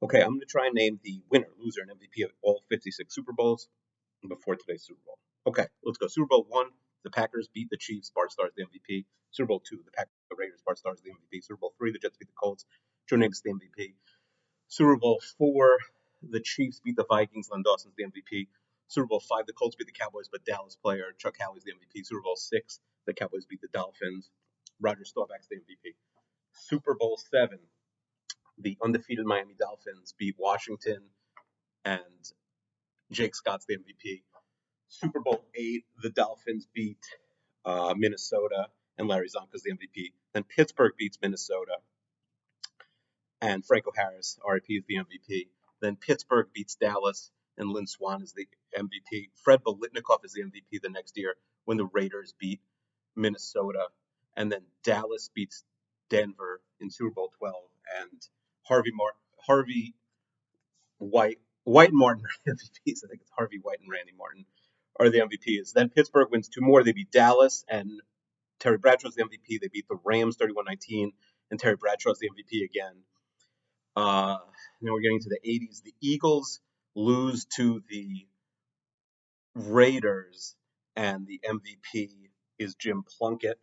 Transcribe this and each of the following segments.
Okay, I'm going to try and name the winner, loser, and MVP of all 56 Super Bowls before today's Super Bowl. Okay, let's go. Super Bowl one, the Packers beat the Chiefs. Bart Starr's the MVP. Super Bowl two, the Packers beat the Raiders. Bart Starr's the MVP. Super Bowl three, the Jets beat the Colts. Joe Namath's the MVP. Super Bowl four, the Chiefs beat the Vikings. Len Dawson's the MVP. Super Bowl five, the Colts beat the Cowboys, but Dallas player Chuck Howley's the MVP. Super Bowl six, the Cowboys beat the Dolphins. Roger Staubach's the MVP. Super Bowl seven, the undefeated Miami Dolphins beat Washington, and Jake Scott's the MVP. Super Bowl eight, the Dolphins beat Minnesota, and Larry Zonka's the MVP. Then Pittsburgh beats Minnesota, and Franco Harris, RIP, is the MVP. Then Pittsburgh beats Dallas, and Lynn Swann is the MVP. Fred Biletnikoff is the MVP the next year when the Raiders beat Minnesota, and then Dallas beats Denver in Super Bowl 12, and Harvey White and Martin are MVPs. I think it's Harvey White and Randy Martin are the MVPs. Then Pittsburgh wins two more. They beat Dallas, and Terry Bradshaw's the MVP. They beat the Rams 31-19, and Terry Bradshaw's the MVP again. Now we're getting to the 80s. The Eagles lose to the Raiders, and the MVP is Jim Plunkett.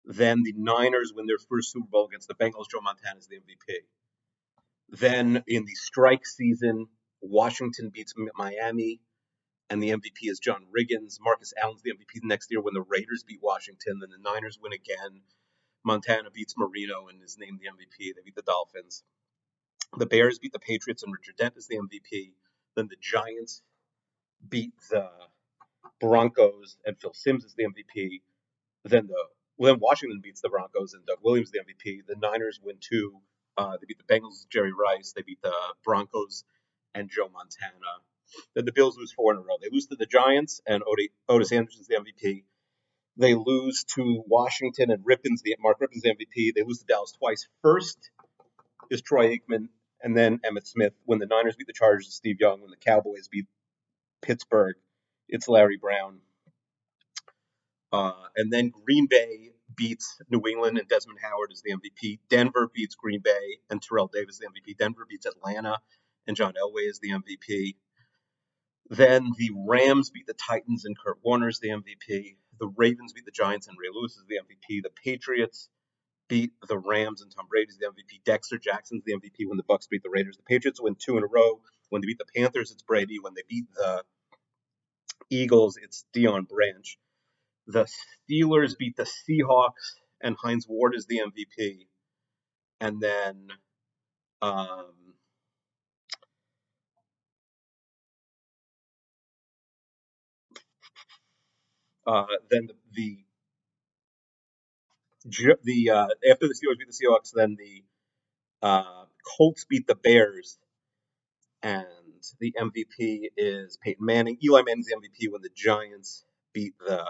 Then the Niners win their first Super Bowl against the Bengals. Joe Montana is the MVP. Then in the strike season, Washington beats Miami, and the MVP is John Riggins. Marcus Allen's the MVP the next year when the Raiders beat Washington. Then the Niners win again. Montana beats Marino and is named the MVP. They beat the Dolphins. The Bears beat the Patriots, and Richard Dent is the MVP. Then the Giants beat the Broncos, and Phil Simms is the MVP. Then Washington beats the Broncos, and Doug Williams is the MVP. The Niners win two. They beat the Bengals, Jerry Rice. They beat the Broncos and Joe Montana. Then the Bills lose four in a row. They lose to the Giants, and Otis Anderson's the MVP. They lose to Washington, and Mark Rippon's the MVP. They lose to Dallas twice. First is Troy Aikman, and then Emmitt Smith. When the Niners beat the Chargers, it's Steve Young. When the Cowboys beat Pittsburgh, it's Larry Brown. And then Green Bay beats New England, and Desmond Howard is the MVP. Denver beats Green Bay, and Terrell Davis is the MVP. Denver beats Atlanta, and John Elway is the MVP. Then the Rams beat the Titans, and Kurt Warner's the MVP. The Ravens beat the Giants, and Ray Lewis is the MVP. The Patriots beat the Rams, and Tom Brady's the MVP. Dexter Jackson's the MVP when the Bucks beat the Raiders. The Patriots win two in a row. When they beat the Panthers, it's Brady. When they beat the Eagles, it's Deion Branch. The Steelers beat the Seahawks, and Hines Ward is the MVP. And then after the Steelers beat the Seahawks, then the Colts beat the Bears, and the MVP is Peyton Manning. Eli Manning's the MVP when the Giants beat the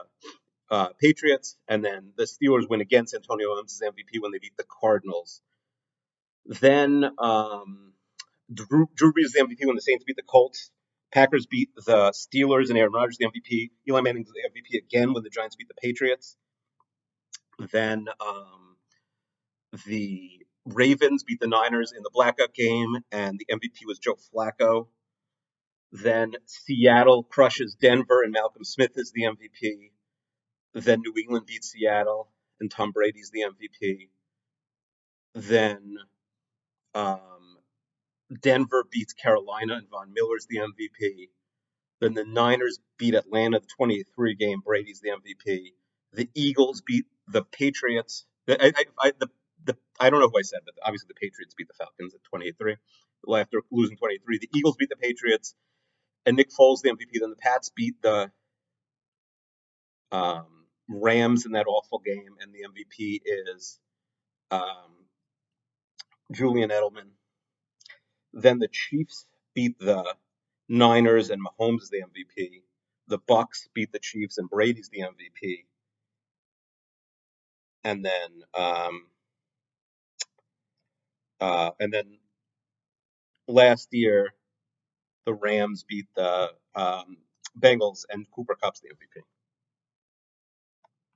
Patriots, and then the Steelers win against Antonio Williams' MVP when they beat the Cardinals. Then Drew Brees is the MVP when the Saints beat the Colts. Packers beat the Steelers, and Aaron Rodgers the MVP. Eli Manning's the MVP again when the Giants beat the Patriots. Then the Ravens beat the Niners in the blackout game, and the MVP was Joe Flacco. Then Seattle crushes Denver, and Malcolm Smith is the MVP. Then New England beats Seattle, and Tom Brady's the MVP. Then Denver beats Carolina, and Von Miller's the MVP. Then the Niners beat Atlanta, the 23 game. Brady's the MVP. The Eagles beat the Patriots. I don't know who I said, but obviously the Patriots beat the Falcons at 28-3. After losing 23, the Eagles beat the Patriots, and Nick Foles the MVP. Then the Pats beat the Rams in that awful game, and the MVP is Julian Edelman. Then the Chiefs beat the Niners, and Mahomes is the MVP. The Bucks beat the Chiefs, and Brady's the MVP. And then last year the Rams beat the Bengals, and Cooper Kupp's the MVP.